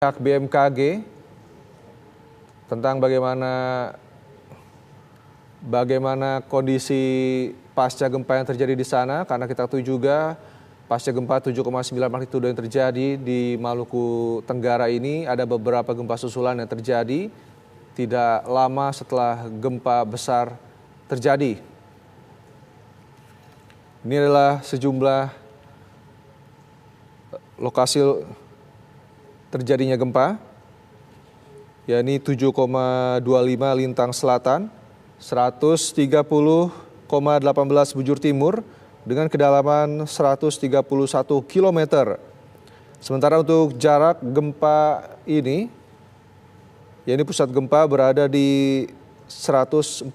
pihak BMKG tentang bagaimana kondisi pasca gempa yang terjadi di sana, karena kita tahu juga pasca gempa 7,9 magnitudo yang terjadi di Maluku Tenggara ini ada beberapa gempa susulan yang terjadi tidak lama setelah gempa besar terjadi. Ini adalah sejumlah lokasi terjadinya gempa, yakni 7,25 lintang selatan, 130,18 bujur timur dengan kedalaman 131 km. Sementara untuk jarak gempa ini, yakni pusat gempa berada di 148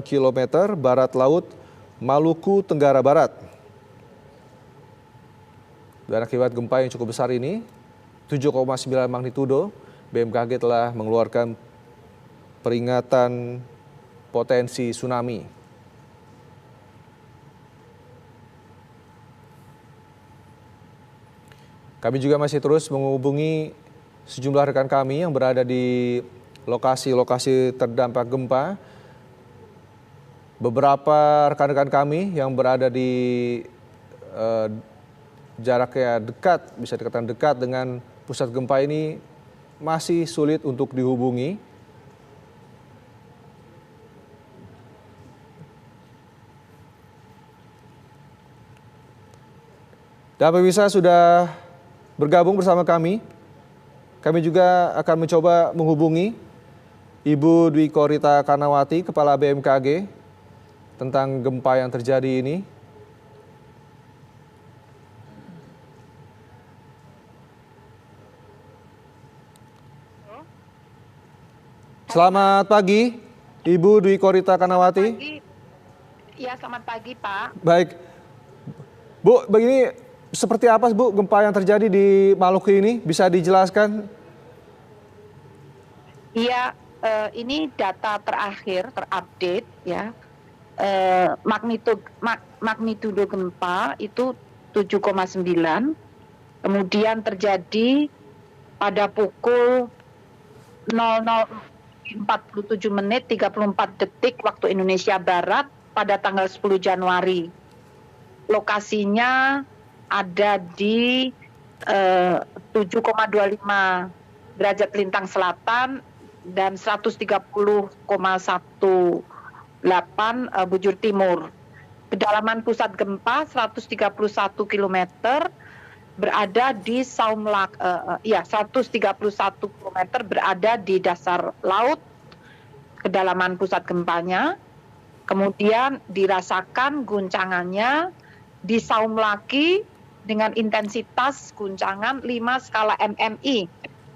km barat laut Maluku Tenggara Barat. Dan akibat gempa yang cukup besar ini, 7,9 magnitudo, BMKG telah mengeluarkan peringatan potensi tsunami. Kami juga masih terus menghubungi sejumlah rekan kami yang berada di lokasi-lokasi terdampak gempa. Beberapa rekan-rekan kami yang berada di jaraknya dekat, bisa dikatakan dekat dengan pusat gempa ini masih sulit untuk dihubungi. Dan pemirsa sudah bergabung bersama kami. Kami juga akan mencoba menghubungi Ibu Dwi Korita Karnawati, Kepala BMKG, tentang gempa yang terjadi ini. Selamat pagi, Ibu Dwi Korita Karnawati. Ya, selamat pagi, Pak. Baik, Bu, begini seperti apa Bu gempa yang terjadi di Maluku ini? Bisa dijelaskan? Iya, ini data terakhir, terupdate ya. Magnitudo gempa itu 7,9. Kemudian terjadi pada pukul 00:47 menit 34 detik waktu Indonesia Barat pada tanggal 10 Januari. Lokasinya ada di 7,25 derajat lintang selatan dan 130,18 bujur timur. Kedalaman pusat gempa 131 km berada di 131 km berada di dasar laut, kedalaman pusat gempanya. Kemudian dirasakan guncangannya di Saumlaki dengan intensitas guncangan 5 skala MMI.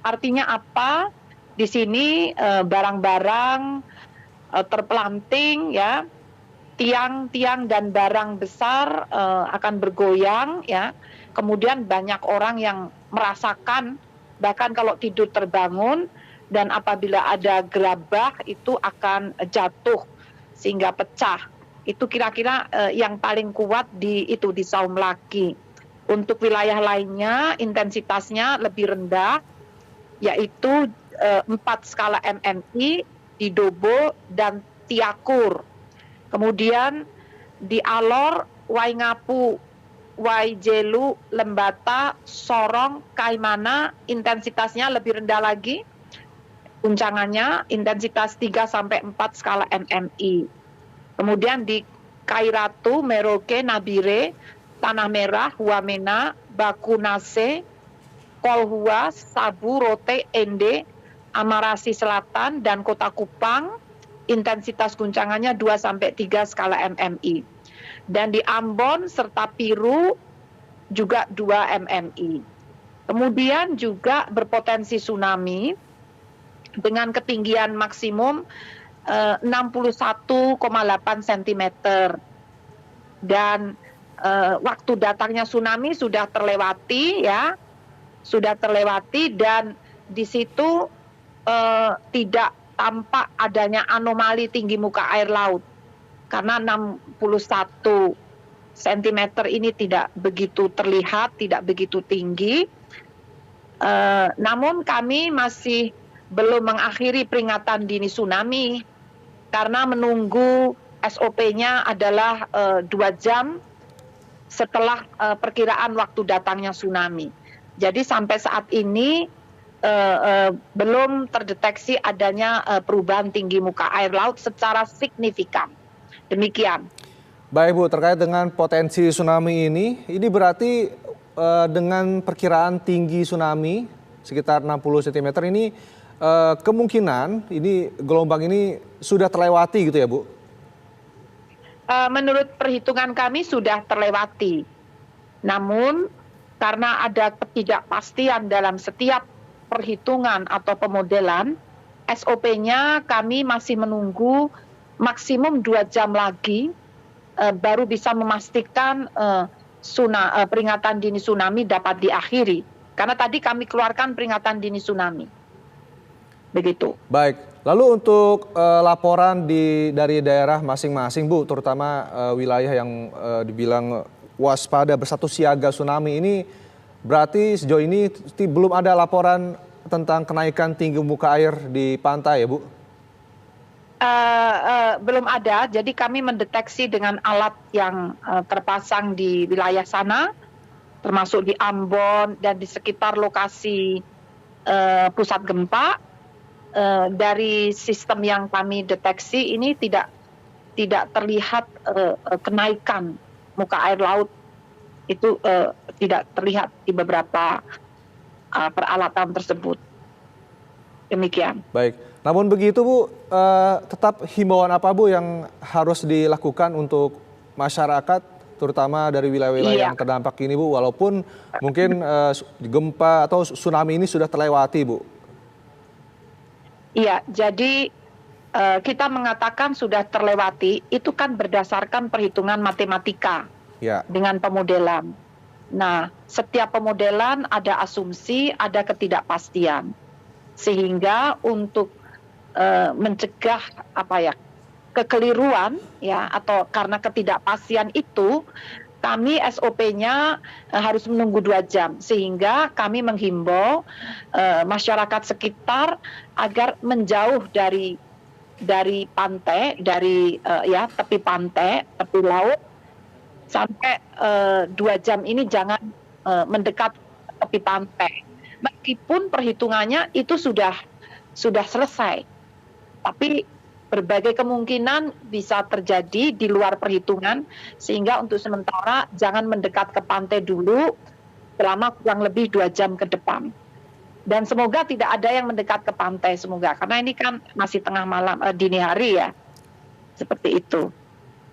Artinya apa? Di sini barang-barang terpelanting ya, tiang-tiang dan barang besar akan bergoyang ya. Kemudian banyak orang yang merasakan bahkan kalau tidur terbangun, dan apabila ada gerabah itu akan jatuh sehingga pecah. Itu kira-kira yang paling kuat di Saumlaki. Untuk wilayah lainnya intensitasnya lebih rendah, yaitu 4 skala MMI di Dobo dan Tiakur. Kemudian di Alor, Waingapu, Waijelu, Lembata, Sorong, Kaimana intensitasnya lebih rendah lagi. Guncangannya intensitas 3-4 skala MMI. Kemudian di Kairatu, Merauke, Nabire, Tanah Merah, Wamena, Bakunase, Kolhua, Sabu, Rote, Ende, Amarasi Selatan, dan Kota Kupang, intensitas guncangannya 2-3 skala MMI. Dan di Ambon serta Piru juga 2 MMI. Kemudian juga berpotensi tsunami dengan ketinggian maksimum 61,8 cm. Dan waktu datangnya tsunami sudah terlewati ya. Sudah terlewati, dan di situ tidak tampak adanya anomali tinggi muka air laut. Karena 61 cm ini tidak begitu terlihat, tidak begitu tinggi. Namun kami masih belum mengakhiri peringatan dini tsunami karena menunggu SOP-nya adalah 2 jam setelah perkiraan waktu datangnya tsunami. Jadi sampai saat ini belum terdeteksi adanya perubahan tinggi muka air laut secara signifikan. Demikian. Baik Bu, terkait dengan potensi tsunami ini berarti dengan perkiraan tinggi tsunami sekitar 60 cm ini kemungkinan ini gelombang ini sudah terlewati gitu ya Bu? Menurut perhitungan kami sudah terlewati. Namun karena ada ketidakpastian dalam setiap perhitungan atau pemodelan, SOP-nya kami masih menunggu maksimum 2 jam lagi baru bisa memastikan peringatan dini tsunami dapat diakhiri. Karena tadi kami keluarkan peringatan dini tsunami. Begitu. Baik, lalu untuk laporan dari daerah masing-masing Bu, terutama wilayah yang dibilang waspada berstatus siaga tsunami ini, berarti sejauh ini belum ada laporan tentang kenaikan tinggi muka air di pantai ya Bu? Belum ada, jadi kami mendeteksi dengan alat yang terpasang di wilayah sana, termasuk di Ambon dan di sekitar lokasi pusat gempa. Dari sistem yang kami deteksi ini tidak terlihat kenaikan muka air laut, itu tidak terlihat di beberapa peralatan tersebut. Demikian. Baik. Namun begitu Bu, tetap himbauan apa Bu yang harus dilakukan untuk masyarakat, terutama dari wilayah-wilayah yang terdampak ini Bu, walaupun mungkin gempa atau tsunami ini sudah terlewati Bu? Iya, jadi kita mengatakan sudah terlewati, itu kan berdasarkan perhitungan matematika dengan pemodelan. Nah, setiap pemodelan ada asumsi, ada ketidakpastian. Sehingga untuk mencegah kekeliruan atau karena ketidakpastian itu, kami SOP-nya harus menunggu 2 jam, sehingga kami menghimbau masyarakat sekitar agar menjauh dari pantai, dari tepi pantai, tepi laut, sampai 2 jam ini jangan mendekat tepi pantai. Meskipun perhitungannya itu sudah selesai, tapi berbagai kemungkinan bisa terjadi di luar perhitungan, sehingga untuk sementara jangan mendekat ke pantai dulu selama kurang lebih 2 jam ke depan. Dan semoga tidak ada yang mendekat ke pantai, semoga, karena ini kan masih tengah malam, dini hari ya, seperti itu.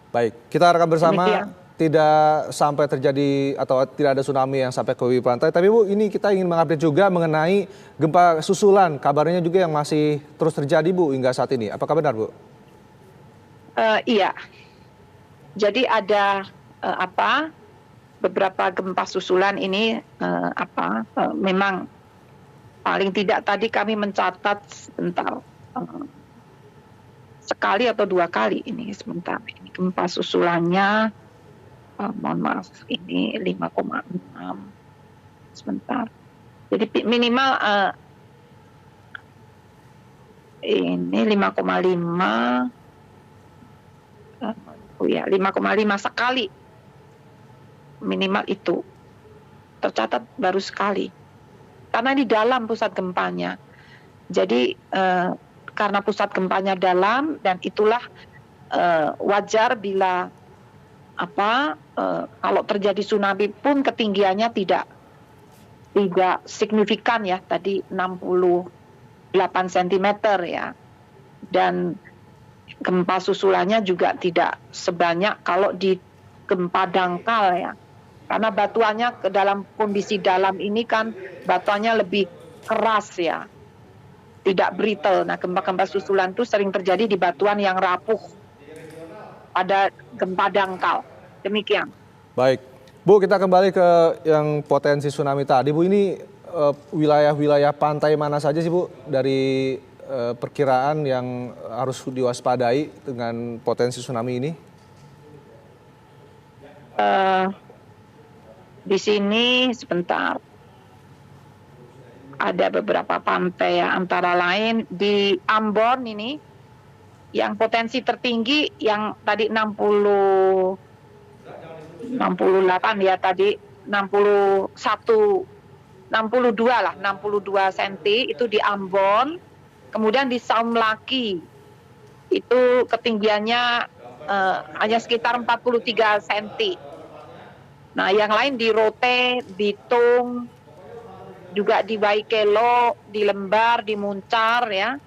Baik, kita harapkan bersama Demikian. Tidak sampai terjadi atau tidak ada tsunami yang sampai ke wilayah pantai. Tapi Bu, ini kita ingin mengupdate juga mengenai gempa susulan. Kabarnya juga yang masih terus terjadi Bu hingga saat ini. Apakah benar Bu? Iya. Jadi ada beberapa gempa susulan ini memang paling tidak tadi kami mencatat sebentar sekali atau 2 kali ini sebentar. Ini gempa susulannya. Mohon maaf, ini 5,6 sebentar. Jadi minimal ini 5,5 5,5 sekali, minimal itu tercatat baru sekali, karena di dalam pusat gempanya. Jadi karena pusat gempanya dalam, dan itulah wajar bila kalau terjadi tsunami pun ketinggiannya tidak signifikan ya, tadi 68 cm ya, dan gempa susulannya juga tidak sebanyak kalau di gempa dangkal ya, karena batuannya ke dalam kondisi dalam ini kan batuannya lebih keras ya, tidak brittle. Nah, gempa-gempa susulan itu sering terjadi di batuan yang rapuh pada gempa dangkal. Demikian. Baik, Bu, kita kembali ke yang potensi tsunami tadi. Bu, ini wilayah-wilayah pantai mana saja sih Bu dari perkiraan yang harus diwaspadai dengan potensi tsunami ini? Di sini sebentar. ada beberapa pantai ya, antara lain di Ambon ini yang potensi tertinggi yang tadi 68 ya, tadi 61, 62 lah, 62 cm itu di Ambon. Kemudian di Saum Laki itu ketinggiannya hanya sekitar 43 cm. Nah, yang lain di Rote, Bitung, juga di Waikelo, di Lembar, di Muncar ya.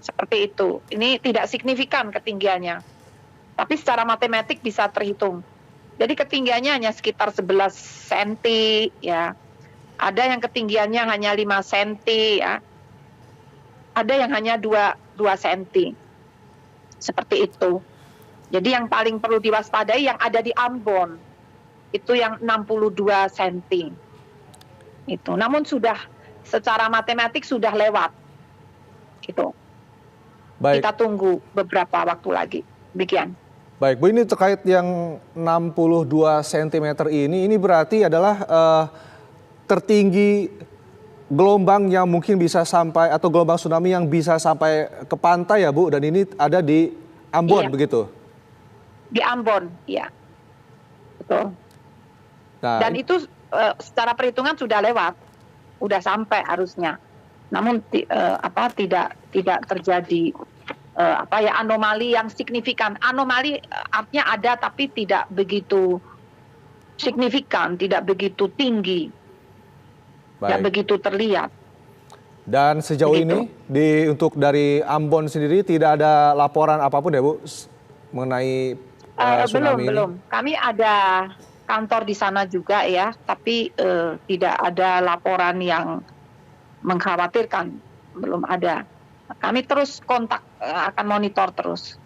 Seperti itu. Ini tidak signifikan ketinggiannya. Tapi secara matematik bisa terhitung. Jadi ketinggiannya hanya sekitar 11 cm ya. Ada yang ketinggiannya hanya 5 cm ya. Ada yang hanya 2 cm. Seperti itu. Jadi yang paling perlu diwaspadai yang ada di Ambon. Itu yang 62 cm. Itu. Namun sudah secara matematik sudah lewat. Gitu. Baik. Kita tunggu beberapa waktu lagi. Demikian. Baik, Bu, ini terkait yang 62 cm ini berarti adalah tertinggi gelombang yang mungkin bisa sampai, atau gelombang tsunami yang bisa sampai ke pantai ya, Bu, dan ini ada di Ambon, iya. Begitu? Di Ambon, ya. Betul. Nah, dan itu secara perhitungan sudah lewat, sudah sampai harusnya. Namun tidak terjadi anomali yang signifikan. Anomali artinya ada tapi tidak begitu signifikan, tidak begitu tinggi, tidak begitu terlihat. Dan sejauh ini untuk dari Ambon sendiri tidak ada laporan apapun ya, Bu, mengenai tsunami ini? Belum. Kami ada kantor di sana juga ya, tapi tidak ada laporan yang mengkhawatirkan, belum ada. Kami terus kontak, akan monitor terus.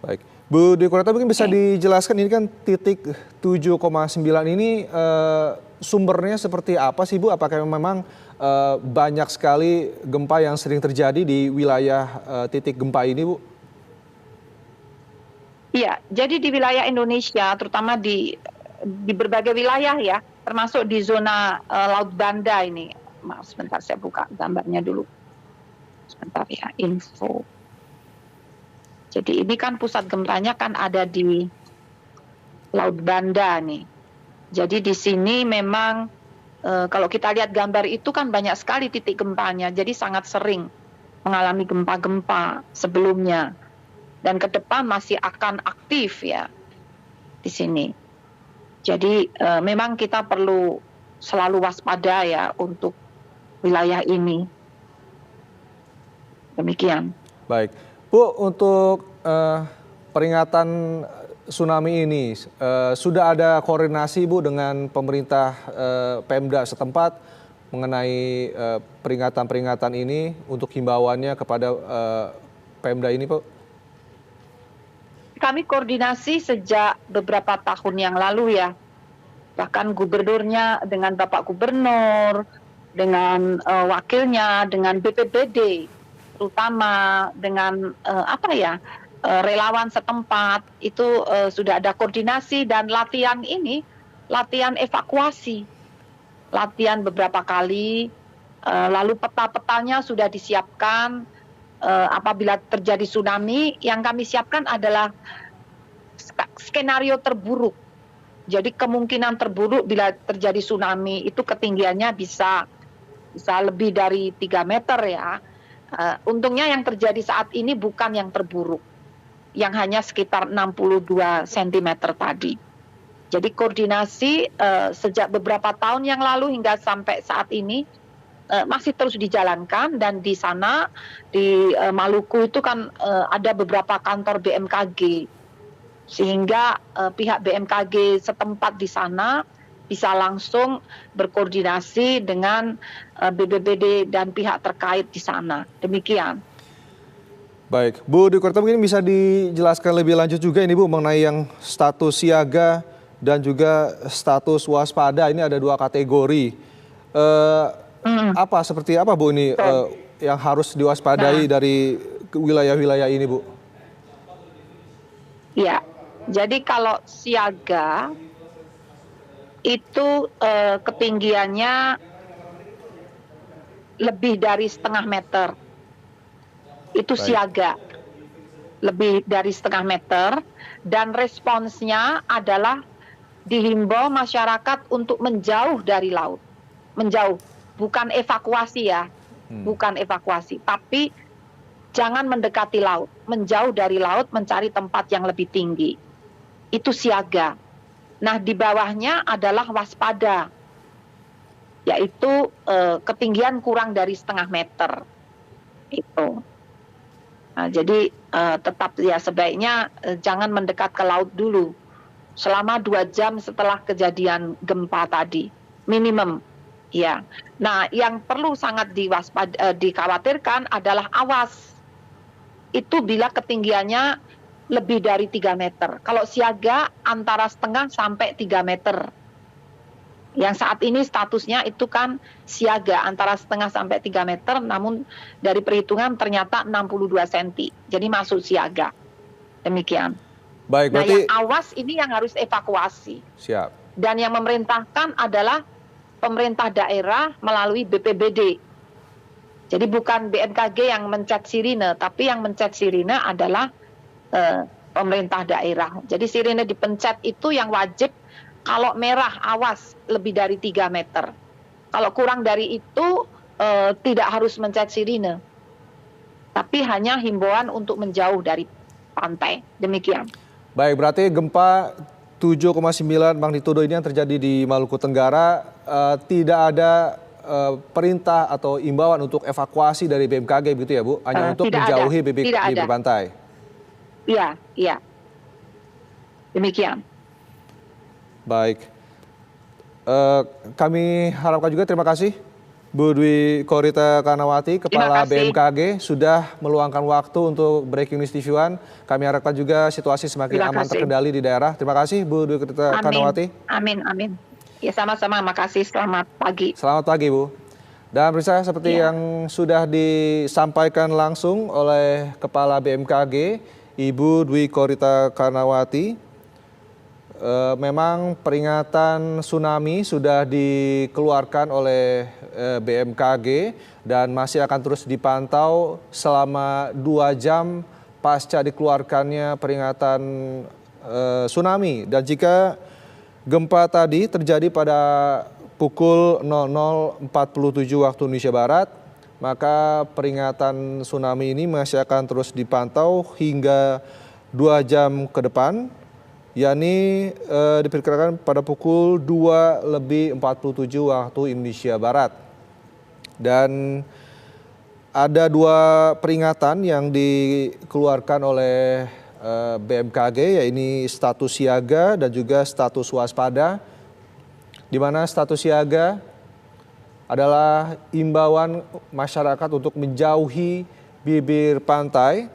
Baik, Bu Dwi Korita, mungkin bisa dijelaskan ini kan titik 7,9 ini sumbernya seperti apa sih, Bu? Apakah memang banyak sekali gempa yang sering terjadi di wilayah titik gempa ini, Bu? Iya, jadi di wilayah Indonesia, terutama di berbagai wilayah ya, termasuk di zona Laut Banda ini. Maaf, sebentar saya buka gambarnya dulu. Sebentar ya, info. Jadi ini kan pusat gempanya kan ada di Laut Banda nih. Jadi di sini memang kalau kita lihat gambar itu kan banyak sekali titik gempanya. Jadi sangat sering mengalami gempa-gempa sebelumnya. Dan ke depan masih akan aktif ya di sini. Jadi memang kita perlu selalu waspada ya untuk wilayah ini. Demikian. Baik, Bu, untuk peringatan tsunami ini sudah ada koordinasi, Bu, dengan pemerintah Pemda setempat mengenai peringatan-peringatan ini untuk himbauannya kepada Pemda ini, Bu? Kami koordinasi sejak beberapa tahun yang lalu ya. Bahkan gubernurnya dengan Bapak Gubernur, dengan wakilnya, dengan BPBD, terutama dengan relawan setempat, itu sudah ada koordinasi dan latihan ini, latihan evakuasi. Latihan beberapa kali, lalu peta-petanya sudah disiapkan. Apabila terjadi tsunami, yang kami siapkan adalah skenario terburuk. Jadi kemungkinan terburuk bila terjadi tsunami itu ketinggiannya bisa lebih dari 3 meter ya. Untungnya yang terjadi saat ini bukan yang terburuk, yang hanya sekitar 62 cm tadi. Jadi koordinasi sejak beberapa tahun yang lalu hingga sampai saat ini masih terus dijalankan, dan di sana di Maluku itu kan ada beberapa kantor BMKG, sehingga pihak BMKG setempat di sana bisa langsung berkoordinasi dengan BPBD dan pihak terkait di sana. Demikian. Baik, Bu Dwi Korita, mungkin bisa dijelaskan lebih lanjut juga ini, Bu, mengenai yang status siaga dan juga status waspada. Ini ada 2 kategori. Seperti apa, Bu, ini yang harus diwaspadai dari wilayah-wilayah ini, Bu? Ya, jadi kalau siaga itu ketinggiannya lebih dari setengah meter. Itu siaga, lebih dari setengah meter, dan responsnya adalah dihimbau masyarakat untuk menjauh dari laut. Menjauh, bukan evakuasi ya, bukan evakuasi, tapi jangan mendekati laut, menjauh dari laut, mencari tempat yang lebih tinggi. Itu siaga. Nah, di bawahnya adalah waspada, yaitu ketinggian kurang dari setengah meter. Itu. Nah, jadi tetap ya sebaiknya jangan mendekat ke laut dulu selama 2 jam setelah kejadian gempa tadi, minimum. Ya. Nah, yang perlu sangat dikhawatirkan adalah awas. Itu bila ketinggiannya lebih dari 3 meter. Kalau siaga antara setengah sampai 3 meter. Yang saat ini statusnya itu kan siaga antara setengah sampai 3 meter, namun dari perhitungan ternyata 62 cm. Jadi masuk siaga. Demikian. Baik, nah, berarti yang awas ini yang harus evakuasi. Siap. Dan yang memerintahkan adalah pemerintah daerah melalui BPBD. Jadi bukan BMKG yang mencet sirine, tapi yang mencet sirine adalah pemerintah daerah. Jadi sirine dipencet itu yang wajib kalau merah awas lebih dari 3 meter. Kalau kurang dari itu tidak harus mencet sirine. Tapi hanya himbauan untuk menjauh dari pantai. Demikian. Baik, berarti gempa 7,9 magnitudo ini yang terjadi di Maluku Tenggara, tidak ada perintah atau imbauan untuk evakuasi dari BMKG begitu ya Bu? Hanya untuk menjauhi bibit pantai? Iya, iya. Demikian. Baik, kami harapkan juga terima kasih Bu Dwi Korita Karnawati, Kepala BMKG, sudah meluangkan waktu untuk Breaking News TV One. Kami harapkan juga situasi semakin aman terkendali di daerah. Terima kasih Bu Dwi Korita Karnawati. Amin, amin. Ya sama-sama, makasih. Selamat pagi. Selamat pagi Bu. Dan pemirsa, seperti yang sudah disampaikan langsung oleh Kepala BMKG, Ibu Dwi Korita Karnawati, memang peringatan tsunami sudah dikeluarkan oleh BMKG dan masih akan terus dipantau selama 2 jam pasca dikeluarkannya peringatan tsunami. Dan jika gempa tadi terjadi pada pukul 00.47 waktu Indonesia Barat, maka peringatan tsunami ini masih akan terus dipantau hingga 2 jam ke depan, yakni diperkirakan pada pukul 2:47 waktu Indonesia Barat. Dan ada 2 peringatan yang dikeluarkan oleh BMKG, yaitu status siaga dan juga status waspada, di mana status siaga adalah imbauan masyarakat untuk menjauhi bibir pantai